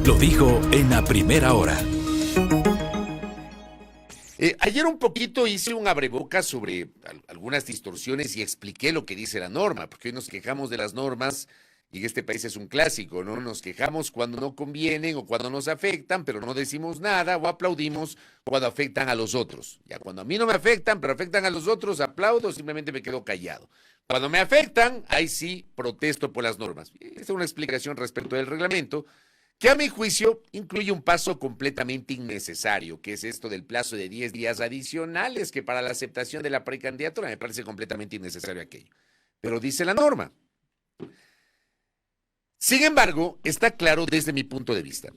Lo dijo en la primera hora. Ayer un poquito hice un abrebocas sobre algunas distorsiones y expliqué lo que dice la norma, porque hoy nos quejamos de las normas y en este país es un clásico, ¿no? Nos quejamos cuando no convienen o cuando nos afectan, pero no decimos nada o aplaudimos cuando afectan a los otros. Ya cuando a mí no me afectan, pero afectan a los otros, aplaudo, simplemente me quedo callado. Cuando me afectan, ahí sí protesto por las normas. Esta es una explicación respecto del reglamento, que a mi juicio incluye un paso completamente innecesario, que es esto del plazo de 10 días adicionales, que para la aceptación de la precandidatura me parece completamente innecesario aquello. Pero dice la norma. Sin embargo, está claro desde mi punto de vista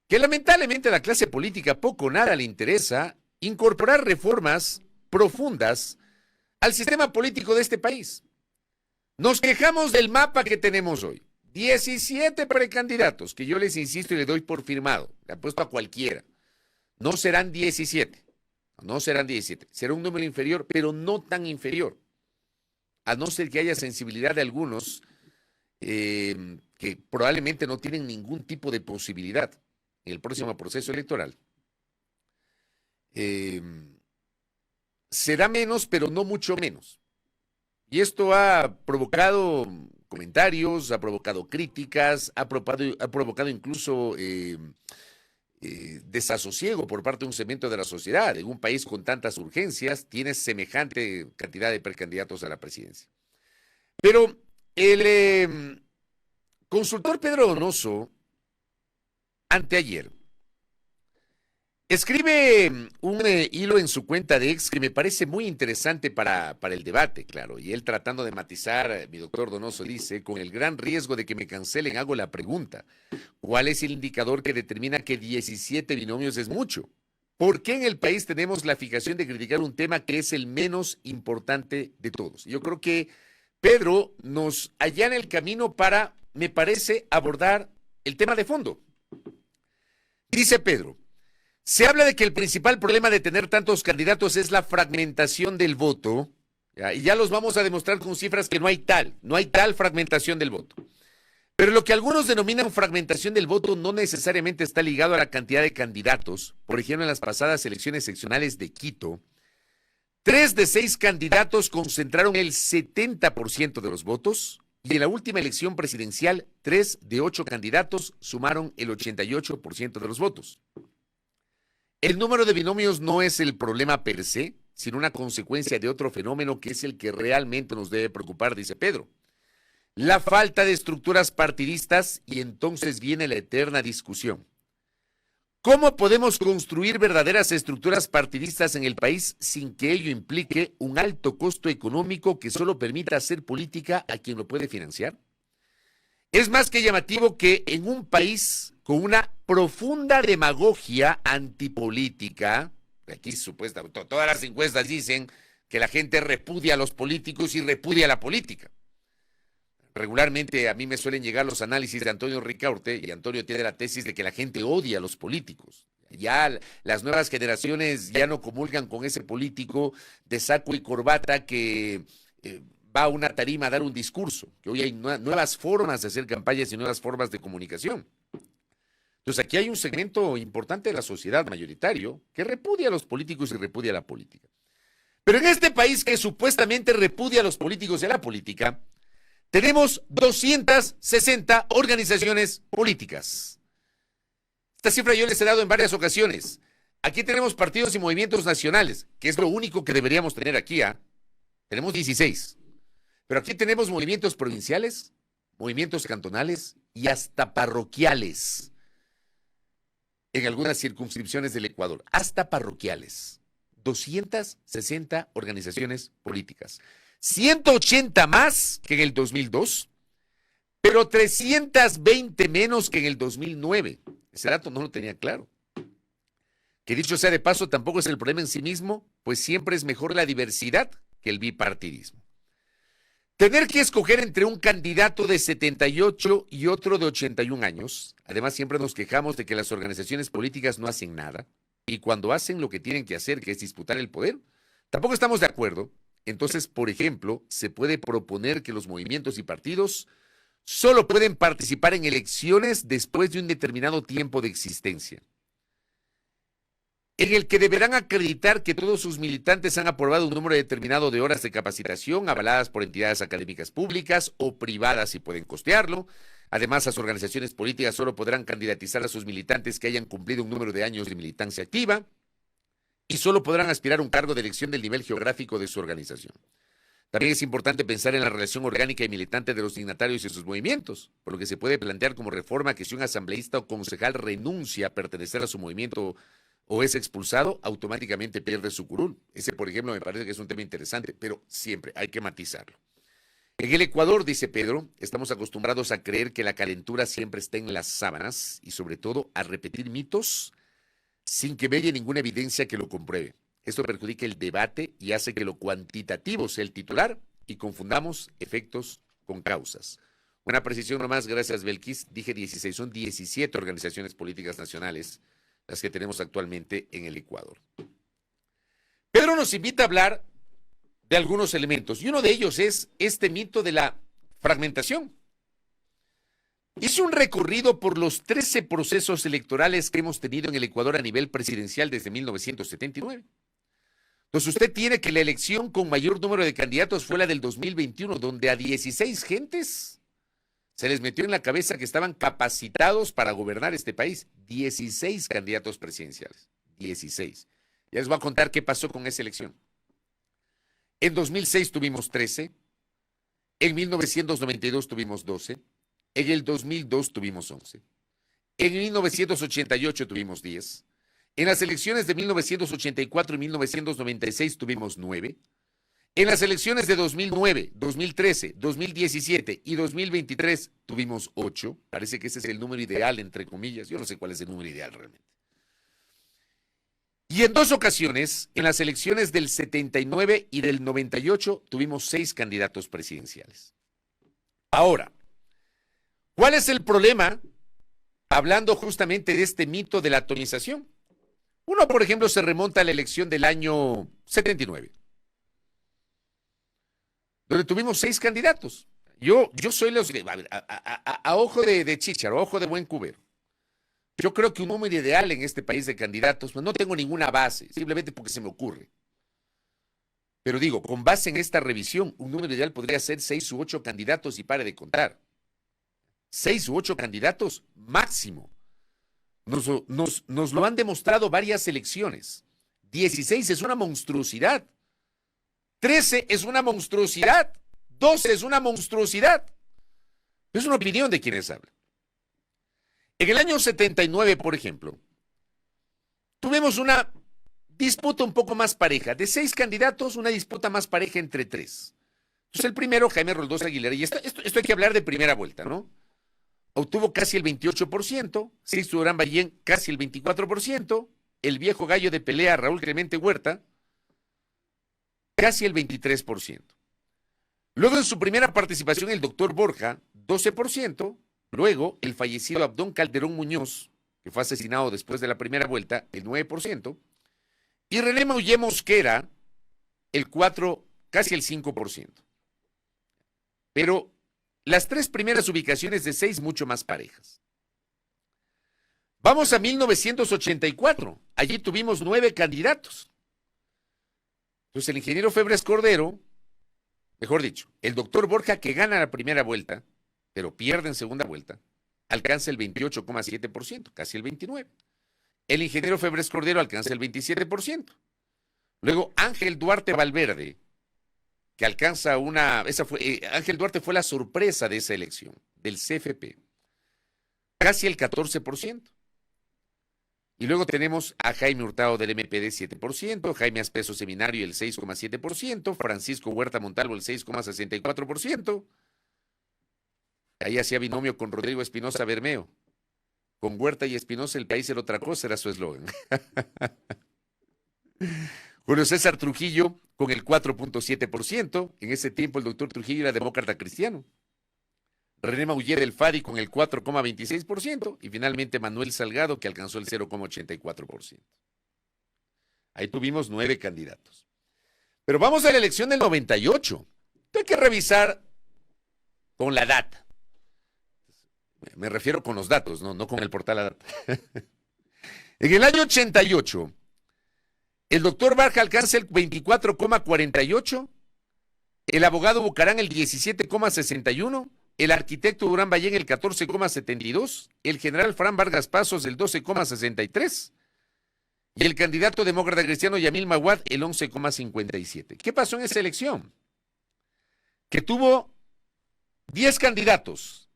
que lamentablemente a la clase política poco o nada le interesa incorporar reformas profundas al sistema político de este país. Nos quejamos del mapa que tenemos hoy. 17 precandidatos, que yo les insisto y le doy por firmado, le apuesto a cualquiera. No serán 17, no serán 17, será un número inferior, pero no tan inferior, a no ser que haya sensibilidad de algunos que probablemente no tienen ningún tipo de posibilidad en el próximo proceso electoral. Será menos, pero no mucho menos. Y esto ha provocado comentarios, ha provocado críticas, ha provocado incluso desasosiego por parte de un segmento de la sociedad. En un país con tantas urgencias, tiene semejante cantidad de precandidatos a la presidencia. Pero el consultor Pedro Donoso, anteayer, escribe un hilo en su cuenta de X que me parece muy interesante para el debate, claro. Y él tratando de matizar, mi doctor Donoso dice, con el gran riesgo de que me cancelen, hago la pregunta. ¿Cuál es el indicador que determina que 17 binomios es mucho? ¿Por qué en el país tenemos la fijación de criticar un tema que es el menos importante de todos? Yo creo que Pedro nos allana el camino para, me parece, abordar el tema de fondo. Dice Pedro, se habla de que el principal problema de tener tantos candidatos es la fragmentación del voto, ¿ya? Y ya los vamos a demostrar con cifras que no hay tal fragmentación del voto. Pero lo que algunos denominan fragmentación del voto no necesariamente está ligado a la cantidad de candidatos. Por ejemplo, en las pasadas elecciones seccionales de Quito, 3 de 6 candidatos concentraron el 70% de los votos y en la última elección presidencial, 3 de 8 candidatos sumaron el 88% de los votos. El número de binomios no es el problema per se, sino una consecuencia de otro fenómeno que es el que realmente nos debe preocupar, dice Pedro. La falta de estructuras partidistas, y entonces viene la eterna discusión. ¿Cómo podemos construir verdaderas estructuras partidistas en el país sin que ello implique un alto costo económico que solo permita hacer política a quien lo puede financiar? Es más que llamativo que en un país con una profunda demagogia antipolítica, aquí supuestamente todas las encuestas dicen que la gente repudia a los políticos y repudia a la política. Regularmente a mí me suelen llegar los análisis de Antonio Ricaurte y Antonio tiene la tesis de que la gente odia a los políticos. Ya las nuevas generaciones ya no comulgan con ese político de saco y corbata que va a una tarima a dar un discurso, que hoy hay nuevas formas de hacer campañas y nuevas formas de comunicación. Entonces aquí hay un segmento importante de la sociedad mayoritario que repudia a los políticos y repudia a la política. Pero en este país que supuestamente repudia a los políticos y a la política, tenemos 260 organizaciones políticas. Esta cifra yo les he dado en varias ocasiones. Aquí tenemos partidos y movimientos nacionales, que es lo único que deberíamos tener aquí. Tenemos 16. Pero aquí tenemos movimientos provinciales, movimientos cantonales y hasta parroquiales. En algunas circunscripciones del Ecuador, hasta parroquiales. 260 organizaciones políticas. 180 más que en el 2002, pero 320 menos que en el 2009. Ese dato no lo tenía claro. Que dicho sea de paso, tampoco es el problema en sí mismo, pues siempre es mejor la diversidad que el bipartidismo. Tener que escoger entre un candidato de 78 y otro de 81 años, además siempre nos quejamos de que las organizaciones políticas no hacen nada, y cuando hacen lo que tienen que hacer, que es disputar el poder, tampoco estamos de acuerdo. Entonces, por ejemplo, se puede proponer que los movimientos y partidos solo pueden participar en elecciones después de un determinado tiempo de existencia, en el que deberán acreditar que todos sus militantes han aprobado un número determinado de horas de capacitación avaladas por entidades académicas públicas o privadas si pueden costearlo. Además, las organizaciones políticas solo podrán candidatizar a sus militantes que hayan cumplido un número de años de militancia activa y solo podrán aspirar a un cargo de elección del nivel geográfico de su organización. También es importante pensar en la relación orgánica y militante de los dignatarios y sus movimientos, por lo que se puede plantear como reforma que si un asambleísta o concejal renuncia a pertenecer a su movimiento o es expulsado, automáticamente pierde su curul. Ese, por ejemplo, me parece que es un tema interesante, pero siempre hay que matizarlo. En el Ecuador, dice Pedro, estamos acostumbrados a creer que la calentura siempre está en las sábanas y sobre todo a repetir mitos sin que vea ninguna evidencia que lo compruebe. Esto perjudica el debate y hace que lo cuantitativo sea el titular y confundamos efectos con causas. Una precisión nomás, gracias Belkis, dije 16, son 17 organizaciones políticas nacionales las que tenemos actualmente en el Ecuador. Pedro nos invita a hablar de algunos elementos y uno de ellos es este mito de la fragmentación. Hice un recorrido por los 13 procesos electorales que hemos tenido en el Ecuador a nivel presidencial desde 1979. Entonces usted tiene que la elección con mayor número de candidatos fue la del 2021, donde a 16 gentes se les metió en la cabeza que estaban capacitados para gobernar este país. 16 candidatos presidenciales. 16. Ya les voy a contar qué pasó con esa elección. En 2006 tuvimos 13. En 1992 tuvimos 12. En el 2002 tuvimos 11. En 1988 tuvimos 10. En las elecciones de 1984 y 1996 tuvimos 9. En las elecciones de 2009, 2013, 2017 y 2023 tuvimos 8. Parece que ese es el número ideal, entre comillas. Yo no sé cuál es el número ideal realmente. Y en 2 ocasiones, en las elecciones del 79 y del 98, tuvimos 6 candidatos presidenciales. Ahora, ¿cuál es el problema? Hablando justamente de este mito de la atomización. Uno, por ejemplo, se remonta a la elección del año 79. Donde tuvimos 6 candidatos. Yo soy los, a ojo de chícharo, ojo de buen cubero. Yo creo que un número ideal en este país de candidatos, pues no tengo ninguna base, simplemente porque se me ocurre. Pero digo, con base en esta revisión, un número ideal podría ser 6 u 8 candidatos y pare de contar. 6 u 8 candidatos máximo. Nos lo han demostrado varias elecciones. 16 es una monstruosidad. 13 es una monstruosidad, 12 es una monstruosidad. Es una opinión de quienes hablan. En el año 79, por ejemplo, tuvimos una disputa un poco más pareja. De 6 candidatos, una disputa más pareja entre 3. Entonces el primero, Jaime Roldós Aguilera, y esto hay que hablar de primera vuelta, ¿no? Obtuvo casi el 28%, Sixto Durán Ballén casi el 24%, el viejo gallo de pelea Raúl Clemente Huerta, casi el 23%. Luego en su primera participación el doctor Borja, 12%. Luego el fallecido Abdón Calderón Muñoz, que fue asesinado después de la primera vuelta, el 9%. Y René Maullé Mosquera, el 4%, casi el 5%. Pero las 3 primeras ubicaciones de 6 mucho más parejas. Vamos a 1984. Allí tuvimos 9 candidatos. Entonces el ingeniero Febres Cordero, mejor dicho, el doctor Borja que gana la primera vuelta, pero pierde en segunda vuelta, alcanza el 28,7%, casi el 29%. El ingeniero Febres Cordero alcanza el 27%. Luego Ángel Duarte Valverde, que alcanza Ángel Duarte fue la sorpresa de esa elección, del CFP, casi el 14%. Y luego tenemos a Jaime Hurtado del MPD 7%, Jaime Aspeso Seminario el 6,7%, Francisco Huerta Montalvo el 6,64%. Ahí hacía binomio con Rodrigo Espinosa Bermeo. Con Huerta y Espinosa el país era otra cosa, era su eslogan. Julio César Trujillo con el 4,7%. En ese tiempo el doctor Trujillo era demócrata cristiano. René Maullé del FADI con el 4,26% y finalmente Manuel Salgado que alcanzó el 0,84%. Ahí tuvimos 9 candidatos. Pero vamos a la elección del 98. Hay que revisar con la data. Me refiero con los datos, no con el portal ADAT. En el año 88, el doctor Barja alcanza el 24,48, el abogado Bucarán el 17,61, el arquitecto Durán Ballén el 14,72, el general Fran Vargas Pasos el 12,63 y el candidato demócrata cristiano Yamil Maguad el 11,57. ¿Qué pasó en esa elección? Que tuvo 10 candidatos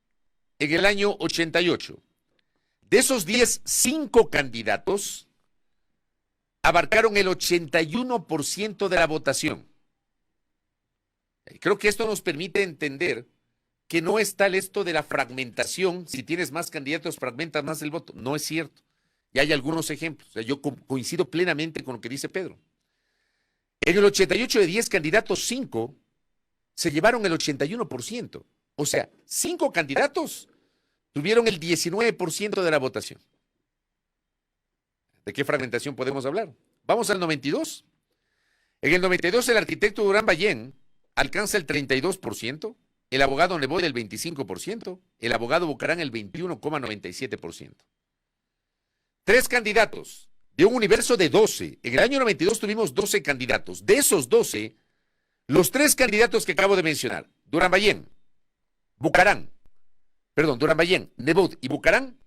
en el año 88. De esos 10, 5 candidatos abarcaron el 81% de la votación. Creo que esto nos permite entender que no es tal esto de la fragmentación. Si tienes más candidatos, fragmentas más el voto. No es cierto. Y hay algunos ejemplos. O sea, yo coincido plenamente con lo que dice Pedro. En el 88 de 10 candidatos, 5 se llevaron el 81%. O sea, 5 candidatos tuvieron el 19% de la votación. ¿De qué fragmentación podemos hablar? Vamos al 92. En el 92 el arquitecto Durán Ballén alcanza el 32%, el abogado Nebot el 25%, el abogado Bucarán el 21,97%. 3 candidatos de un universo de 12. En el año 92 tuvimos 12 candidatos. De esos 12, los 3 candidatos que acabo de mencionar, Durán Ballén, Nebot y Bucarán,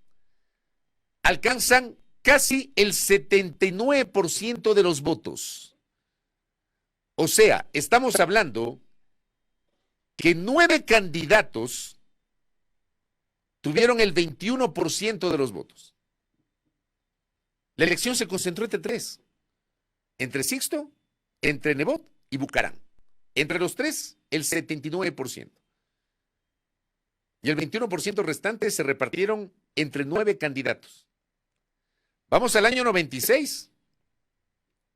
alcanzan casi el 79% de los votos. O sea, estamos hablando que 9 candidatos tuvieron el 21% de los votos. La elección se concentró entre 3. Entre Sixto, entre Nebot y Bucarán. Entre los 3, el 79%. Y el 21% restante se repartieron entre 9 candidatos. Vamos al año 96,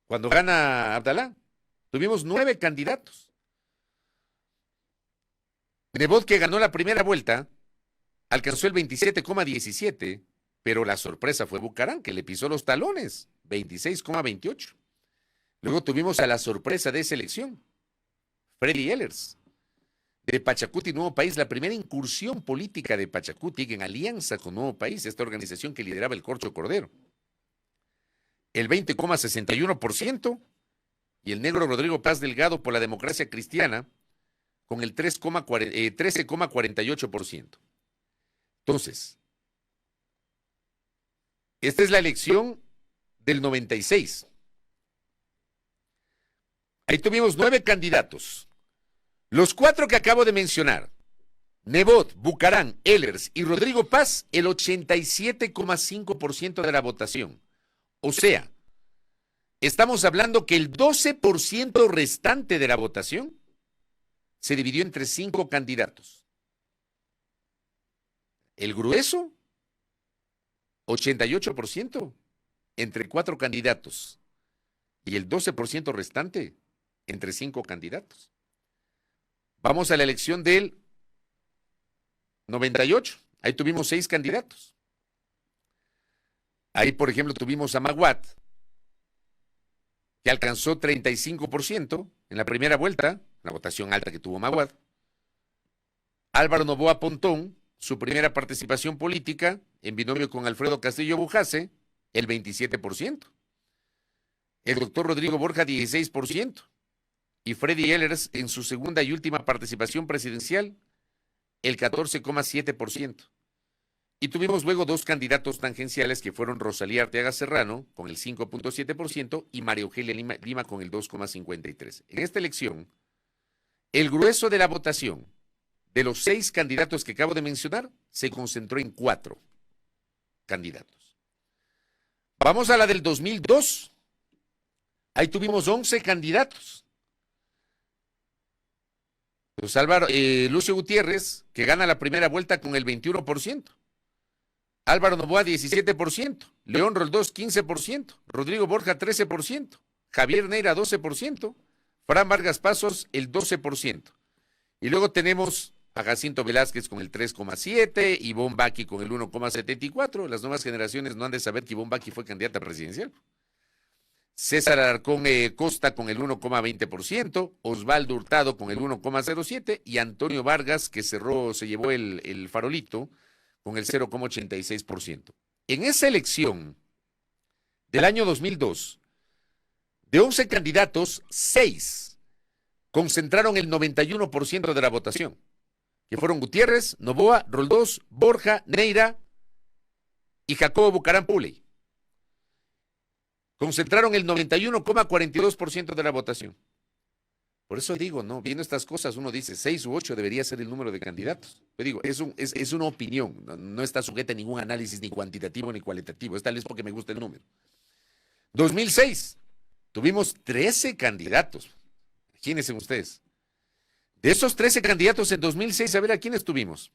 cuando gana Abdalá. Tuvimos 9 candidatos. Nebot, que ganó la primera vuelta, alcanzó el 27,17, pero la sorpresa fue Bucarán, que le pisó los talones, 26,28. Luego tuvimos a la sorpresa de esa elección, Freddy Ehlers, de Pachacuti Nuevo País, la primera incursión política de Pachacuti en alianza con Nuevo País, esta organización que lideraba el Corcho Cordero. El 20,61%, y el negro Rodrigo Paz Delgado por la Democracia Cristiana con el 13,48%. Entonces, esta es la elección del 96. Ahí tuvimos 9 candidatos. Los 4 que acabo de mencionar, Nebot, Bucarán, Ehlers y Rodrigo Paz, el 87,5% de la votación. O sea, estamos hablando que el 12% restante de la votación se dividió entre 5 candidatos. El grueso, 88% entre 4 candidatos. Y el 12% restante entre 5 candidatos. Vamos a la elección del 98. Ahí tuvimos 6 candidatos. Ahí, por ejemplo, tuvimos a Maguad, que alcanzó 35% en la primera vuelta, una votación alta que tuvo Maguad. Álvaro Noboa Pontón, su primera participación política, en binomio con Alfredo Castillo Bujase, el 27%. El doctor Rodrigo Borja, 16%. Y Freddy Ehlers, en su segunda y última participación presidencial, el 14,7%. Y tuvimos luego 2 candidatos tangenciales que fueron Rosalía Arteaga Serrano con el 5,7% y María Eugenia Lima con el 2,53%. En esta elección, el grueso de la votación de los 6 candidatos que acabo de mencionar se concentró en 4 candidatos. Vamos a la del 2002. Ahí tuvimos 11 candidatos. Pues Lucio Gutiérrez, que gana la primera vuelta con el 21%. Álvaro Noboa, 17%. León Roldós, 15%. Rodrigo Borja, 13%. Javier Neira, 12%. Fran Vargas Pasos, el 12%. Y luego tenemos a Jacinto Velázquez con el 3,7%, Ivonne Baqui con el 1,74%. Las nuevas generaciones no han de saber que Ivonne Baqui fue candidata presidencial. César Alarcón Costa con el 1,20%, Osvaldo Hurtado con el 1,07% y Antonio Vargas, que se llevó el farolito con el 0,86%. En esa elección del año 2002, de 11 candidatos, 6 concentraron el 91% de la votación, que fueron Gutiérrez, Noboa, Roldós, Borja, Neira y Jacobo Bucaram Puley. Concentraron el 91,42% de la votación. Por eso digo, ¿no? Viendo estas cosas, uno dice 6 u 8 debería ser el número de candidatos. Yo digo, es una opinión, no está sujeta a ningún análisis ni cuantitativo ni cualitativo. Es tal vez porque me gusta el número. 2006, tuvimos 13 candidatos. Imagínense ustedes. De esos 13 candidatos en 2006, a ver a quiénes tuvimos.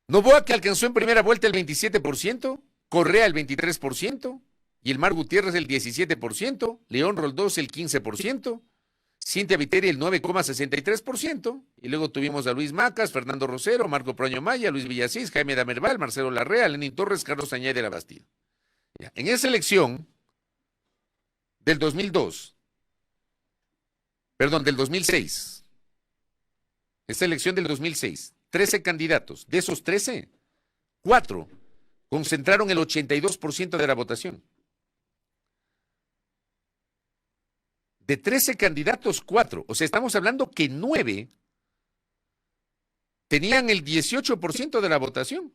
Noboa, que alcanzó en primera vuelta el 27%, Correa el 23%, Gilmar Gutiérrez el 17%, León Roldós el 15%, Cintia Viteri el 9,63%, y luego tuvimos a Luis Macas, Fernando Rosero, Marco Proaño Maya, Luis Villasís, Jaime Damerval, Marcelo Larrea, Lenín Torres, Carlos Añay de la Bastida. Ya. En esa elección del 2006, esta elección del 2006, 13 candidatos, de esos 13, 4 concentraron el 82% de la votación. De 13 candidatos, 4. O sea, estamos hablando que 9 tenían el 18% de la votación.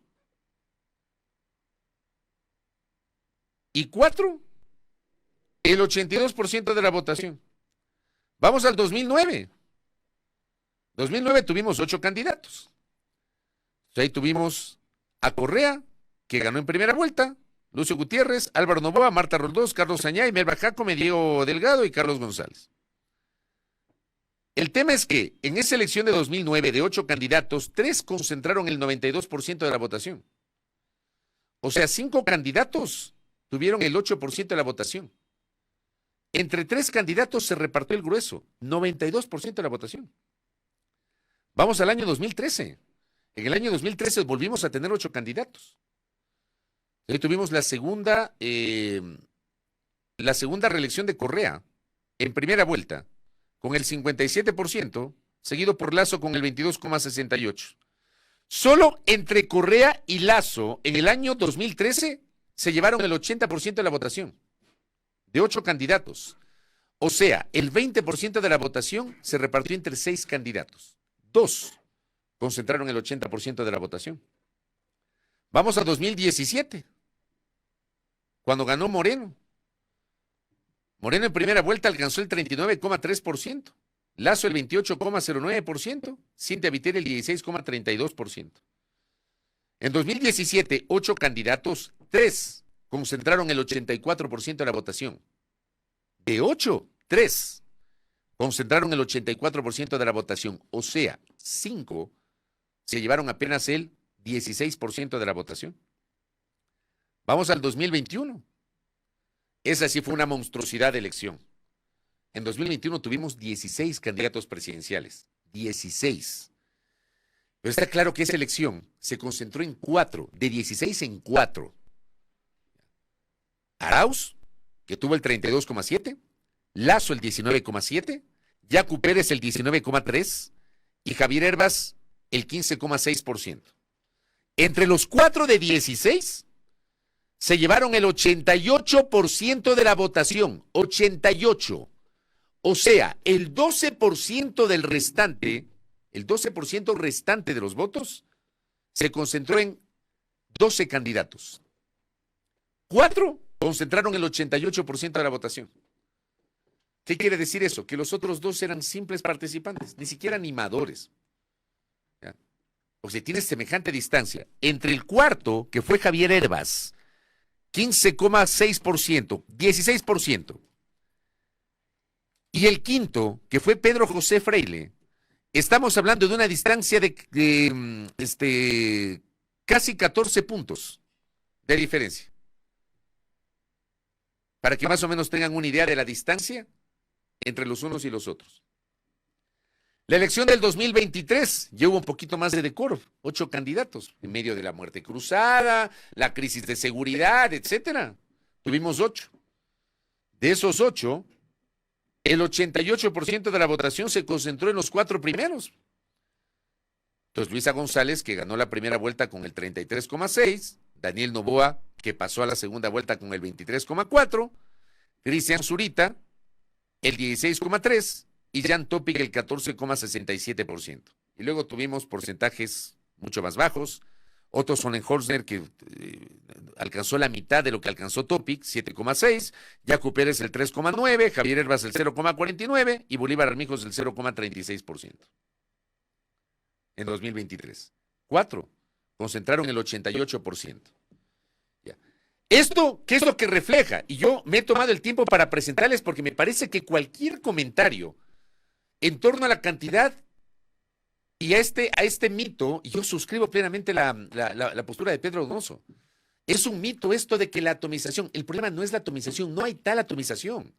Y 4, el 82% de la votación. Vamos al 2009. 2009 tuvimos 8 candidatos. O sea, ahí tuvimos a Correa, que ganó en primera vuelta, Lucio Gutiérrez, Álvaro Noboa, Marta Roldós, Carlos Añay, Melba Jacome, Diego Delgado y Carlos González. El tema es que en esa elección de 2009, de 8 candidatos, 3 concentraron el 92% de la votación. O sea, 5 candidatos tuvieron el 8% de la votación. Entre 3 candidatos se repartió el grueso, 92% de la votación. Vamos al año 2013. En el año 2013 volvimos a tener 8 candidatos. Ahí tuvimos la segunda reelección de Correa en primera vuelta con el 57%, seguido por Lazo con el 22,68%. Solo entre Correa y Lazo en el año 2013 se llevaron el 80% de la votación, de 8 candidatos. O sea, el 20% de la votación se repartió entre 6 candidatos. 2 concentraron el 80% de la votación. Vamos a 2017, cuando ganó Moreno. Moreno en primera vuelta alcanzó el 39,3%, Lazo el 28,09%, Cintia Viteri el 16,32%. En 2017, 8 candidatos, 3 concentraron el 84% de la votación. De 8, 3 concentraron el 84% de la votación. O sea, 5 se llevaron apenas el 16% de la votación. Vamos al 2021. Esa sí fue una monstruosidad de elección. En 2021 tuvimos 16 candidatos presidenciales. 16. Pero está claro que esa elección se concentró en 4, de 16 en 4. Arauz, que tuvo el 32,7, Lazo el 19,7, Yacu Pérez el 19,3 y Javier Herbas el 15,6%. Entre los 4 de 16 se llevaron el 88% de la votación, 88%. O sea, el 12% del restante, el 12% restante de los votos se concentró en 12 candidatos. 4 concentraron el 88% de la votación. ¿Qué quiere decir eso? Que los otros 2 eran simples participantes, ni siquiera animadores. ¿Ya? O sea, tienes semejante distancia entre el cuarto, que fue Javier Herbas, 15,6%, 16%. Y el quinto, que fue Pedro José Freile, estamos hablando de una distancia de casi 14 puntos de diferencia. Para que más o menos tengan una idea de la distancia entre los unos y los otros. La elección del 2023 ya hubo un poquito más de decoro, 8 candidatos, en medio de la muerte cruzada, la crisis de seguridad, etcétera. Tuvimos 8. De esos 8, el 88% de la votación se concentró en los 4 primeros. Entonces, Luisa González, que ganó la primera vuelta con el 33,6, Daniel Noboa, que pasó a la segunda vuelta con el 23,4, Cristian Zurita, el 16,3, y Jan Topic, el 14,67%. Y luego tuvimos porcentajes mucho más bajos. Otto Sonnenholzner, que alcanzó la mitad de lo que alcanzó Topic, 7,6, Jaco Pérez el 3,9, Javier Herbas el 0,49 y Bolívar Armijos el 0,36% en 2023. 4 concentraron el 88%. Ya. ¿Esto qué es lo que refleja? Y yo me he tomado el tiempo para presentarles porque me parece que cualquier comentario en torno a la cantidad y a este mito, y yo suscribo plenamente la postura de Pedro Donoso, es un mito esto de que la atomización, el problema no es la atomización, no hay tal atomización,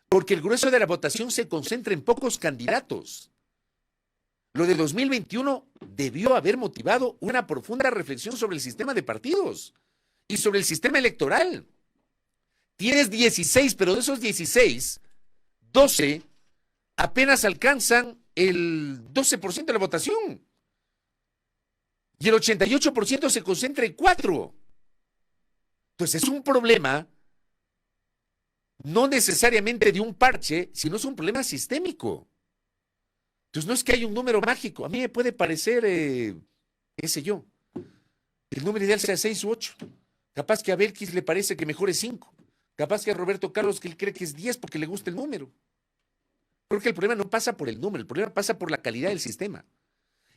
porque el grueso de la votación se concentra en pocos candidatos. Lo de 2021 debió haber motivado una profunda reflexión sobre el sistema de partidos y sobre el sistema electoral. Tienes 16, pero de esos 16, 12 apenas alcanzan el 12% de la votación. Y el 88% se concentra en 4. Entonces es un problema no necesariamente de un parche, sino es un problema sistémico. Entonces no es que haya un número mágico. A mí me puede parecer, qué sé yo, el número ideal sea 6 u 8. Capaz que a Belkis le parece que mejor es 5. Capaz que a Roberto Carlos que él cree que es 10 porque le gusta el número. Creo que el problema no pasa por el número, el problema pasa por la calidad del sistema.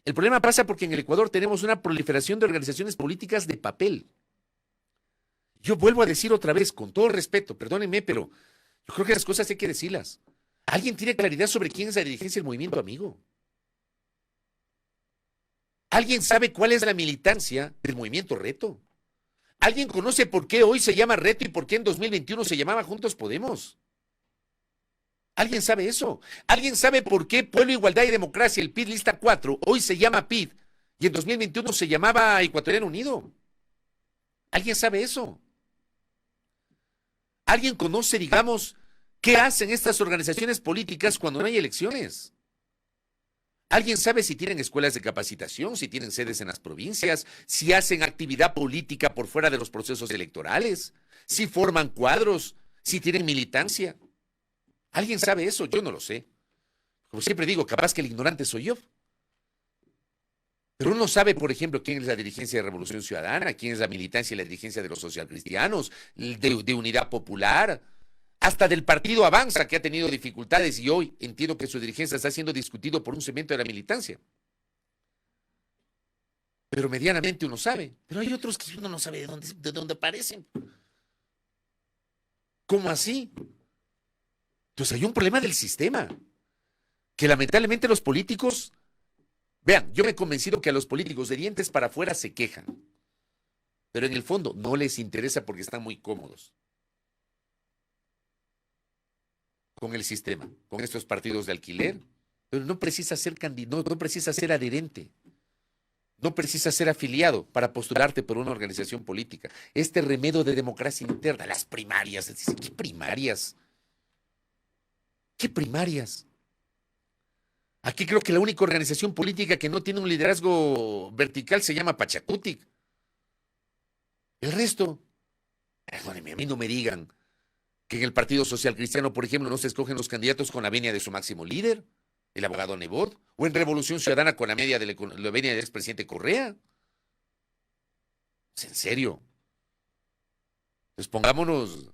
El problema pasa porque en el Ecuador tenemos una proliferación de organizaciones políticas de papel. Yo vuelvo a decir otra vez, con todo respeto, perdónenme, pero yo creo que las cosas hay que decirlas. ¿Alguien tiene claridad sobre quién es la dirigencia del Movimiento Amigo? ¿Alguien sabe cuál es la militancia del Movimiento Reto? ¿Alguien conoce por qué hoy se llama Reto y por qué en 2021 se llamaba Juntos Podemos? ¿Alguien sabe eso? ¿Alguien sabe por qué Pueblo, Igualdad y Democracia, el PID lista 4, hoy se llama PID y en 2021 se llamaba Ecuatoriano Unido? ¿Alguien sabe eso? ¿Alguien conoce, digamos, qué hacen estas organizaciones políticas cuando no hay elecciones? ¿Alguien sabe si tienen escuelas de capacitación, si tienen sedes en las provincias, si hacen actividad política por fuera de los procesos electorales, si forman cuadros, si tienen militancia? ¿Alguien sabe eso? Yo no lo sé. Como siempre digo, capaz que el ignorante soy yo. Pero uno sabe, por ejemplo, quién es la dirigencia de Revolución Ciudadana, quién es la militancia y la dirigencia de los socialcristianos, de Unidad Popular, hasta del Partido Avanza, que ha tenido dificultades y hoy entiendo que su dirigencia está siendo discutido por un segmento de la militancia. Pero medianamente uno sabe. Pero hay otros que uno no sabe de dónde aparecen. ¿Cómo así? Entonces hay un problema del sistema, que lamentablemente los políticos, vean, yo me he convencido que a los políticos de dientes para afuera se quejan, pero en el fondo no les interesa porque están muy cómodos con el sistema, con estos partidos de alquiler, pero no precisa ser candidato, no precisa ser adherente, no precisa ser afiliado para postularte por una organización política. Este remedio de democracia interna, las primarias, ¿qué primarias? ¿Qué primarias? Aquí creo que la única organización política que no tiene un liderazgo vertical se llama Pachacutic. El resto, perdónenme, a mí no me digan que en el Partido Social Cristiano, por ejemplo, no se escogen los candidatos con la venia de su máximo líder, el abogado Nebot, o en Revolución Ciudadana con la venia del expresidente Correa. ¿Es en serio? Pues pongámonos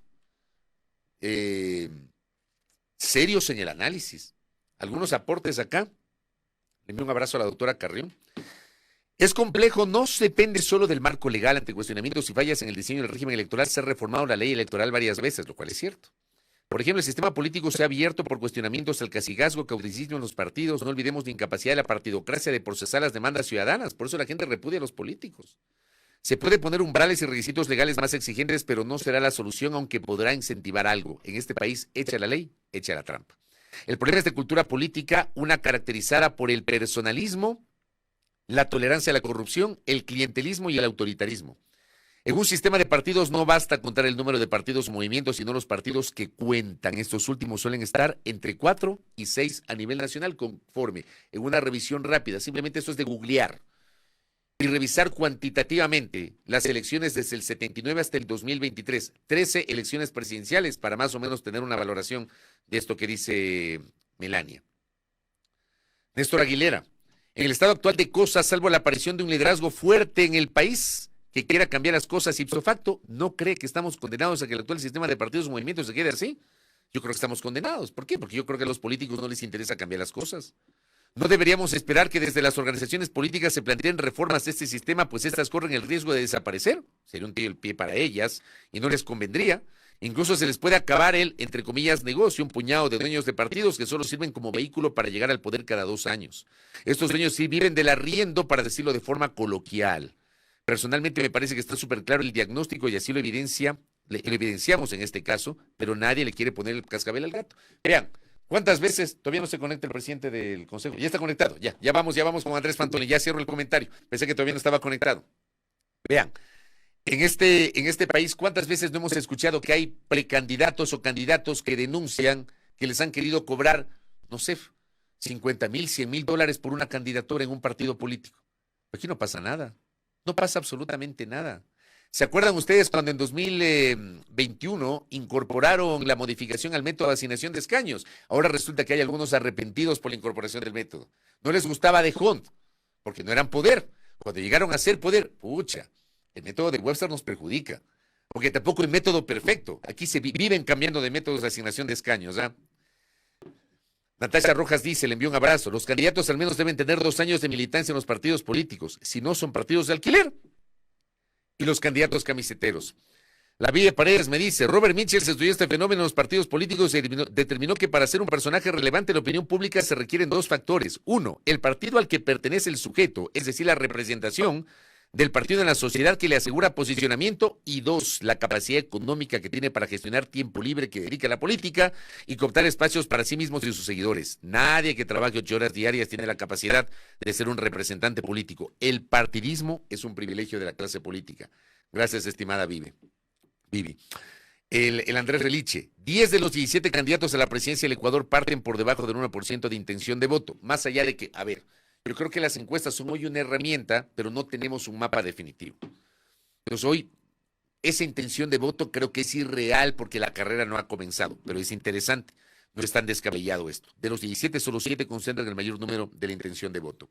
serios en el análisis. Algunos aportes acá. Le envío un abrazo a la doctora Carrión. Es complejo, no depende solo del marco legal ante cuestionamientos y fallas en el diseño del régimen electoral. Se ha reformado la ley electoral varias veces, lo cual es cierto. Por ejemplo, el sistema político se ha abierto por cuestionamientos al cacicazgo, caudillismo en los partidos. No olvidemos la incapacidad de la partidocracia de procesar las demandas ciudadanas. Por eso la gente repudia a los políticos. Se puede poner umbrales y requisitos legales más exigentes, pero no será la solución, aunque podrá incentivar algo. En este país, echa la ley, echa la trampa. El problema es de cultura política, una caracterizada por el personalismo, la tolerancia a la corrupción, el clientelismo y el autoritarismo. En un sistema de partidos no basta contar el número de partidos o movimientos, sino los partidos que cuentan. Estos últimos suelen estar entre 4 y 6 a nivel nacional, conforme en una revisión rápida. Simplemente eso es de googlear y revisar cuantitativamente las elecciones desde el 79 hasta el 2023. 13 elecciones presidenciales para más o menos tener una valoración de esto que dice Melania. Néstor Aguilera, en el estado actual de cosas, salvo la aparición de un liderazgo fuerte en el país que quiera cambiar las cosas ipso facto, ¿no cree que estamos condenados a que el actual sistema de partidos y movimientos se quede así? Yo creo que estamos condenados. ¿Por qué? Porque yo creo que a los políticos no les interesa cambiar las cosas. No deberíamos esperar que desde las organizaciones políticas se planteen reformas de este sistema, pues estas corren el riesgo de desaparecer. Sería un tiro el pie para ellas y no les convendría. Incluso se les puede acabar el, entre comillas, negocio, un puñado de dueños de partidos que solo sirven como vehículo para llegar al poder cada 2 años. Estos dueños sí viven del arriendo, para decirlo de forma coloquial. Personalmente me parece que está súper claro el diagnóstico y así lo evidenciamos en este caso, pero nadie le quiere poner el cascabel al gato. Vean, ¿cuántas veces todavía no se conecta el presidente del Consejo? Ya está conectado, ya vamos con Andrés Fantoni, ya cierro el comentario. Pensé que todavía no estaba conectado. Vean, en este país, ¿cuántas veces no hemos escuchado que hay precandidatos o candidatos que denuncian que les han querido cobrar, no sé, 50,000, 100,000 dólares por una candidatura en un partido político? Aquí no pasa nada. No pasa absolutamente nada. ¿Se acuerdan ustedes cuando en 2021 incorporaron la modificación al método de asignación de escaños? Ahora resulta que hay algunos arrepentidos por la incorporación del método. No les gustaba de Hunt, porque no eran poder. Cuando llegaron a ser poder, pucha, el método de Webster nos perjudica, porque tampoco el método perfecto. Aquí se viven cambiando de métodos de asignación de escaños, ¿ah? Natasha Rojas dice, le envío un abrazo. Los candidatos al menos deben tener 2 años de militancia en los partidos políticos, si no son partidos de alquiler. Y los candidatos camiseteros. La Ville Paredes me dice, Robert Mitchell estudió este fenómeno en los partidos políticos y determinó que para ser un personaje relevante en la opinión pública se requieren 2 factores. 1, el partido al que pertenece el sujeto, es decir, la representación del partido en la sociedad que le asegura posicionamiento, y 2, la capacidad económica que tiene para gestionar tiempo libre que dedica a la política y cooptar espacios para sí mismos y sus seguidores. Nadie que trabaje 8 horas diarias tiene la capacidad de ser un representante político. El partidismo es un privilegio de la clase política. Gracias, estimada Vivi. El Andrés Reliche, 10 de los 17 candidatos a la presidencia del Ecuador parten por debajo del 1% de intención de voto. Más allá de que, yo creo que las encuestas son hoy una herramienta, pero no tenemos un mapa definitivo. Entonces hoy esa intención de voto creo que es irreal porque la carrera no ha comenzado, pero es interesante. No es tan descabellado esto. De los 17, solo 7 concentran el mayor número de la intención de voto.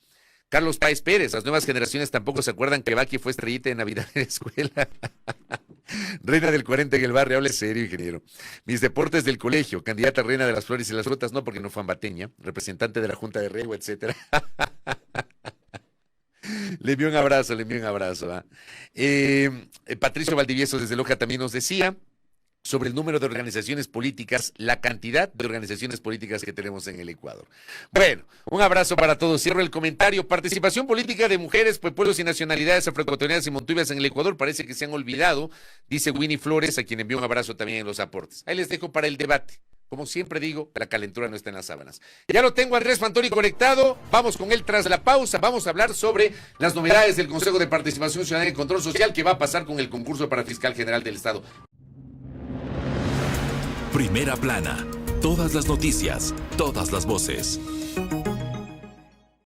Carlos Páez Pérez, las nuevas generaciones tampoco se acuerdan que Baki fue estrellita de Navidad en la escuela. Reina del 40 en el barrio, hable serio, ingeniero. Mis deportes del colegio, candidata reina de las flores y las frutas, no porque no fue ambateña, representante de la Junta de Rego, etcétera. Le envío un abrazo, ¿ah? Patricio Valdivieso desde Loja también nos decía sobre el número de organizaciones políticas, la cantidad de organizaciones políticas que tenemos en el Ecuador. Bueno, un abrazo para todos. Cierro el comentario. Participación política de mujeres, pueblos y nacionalidades afroecuatorianas y montuias en el Ecuador parece que se han olvidado, dice Winnie Flores, a quien envío un abrazo también en los aportes. Ahí les dejo para el debate. Como siempre digo, la calentura no está en las sábanas. Ya lo tengo Andrés Fantoni conectado. Vamos con él tras la pausa. Vamos a hablar sobre las novedades del Consejo de Participación Ciudadana y Control Social que va a pasar con el concurso para Fiscal General del Estado. Primera plana. Todas las noticias, todas las voces.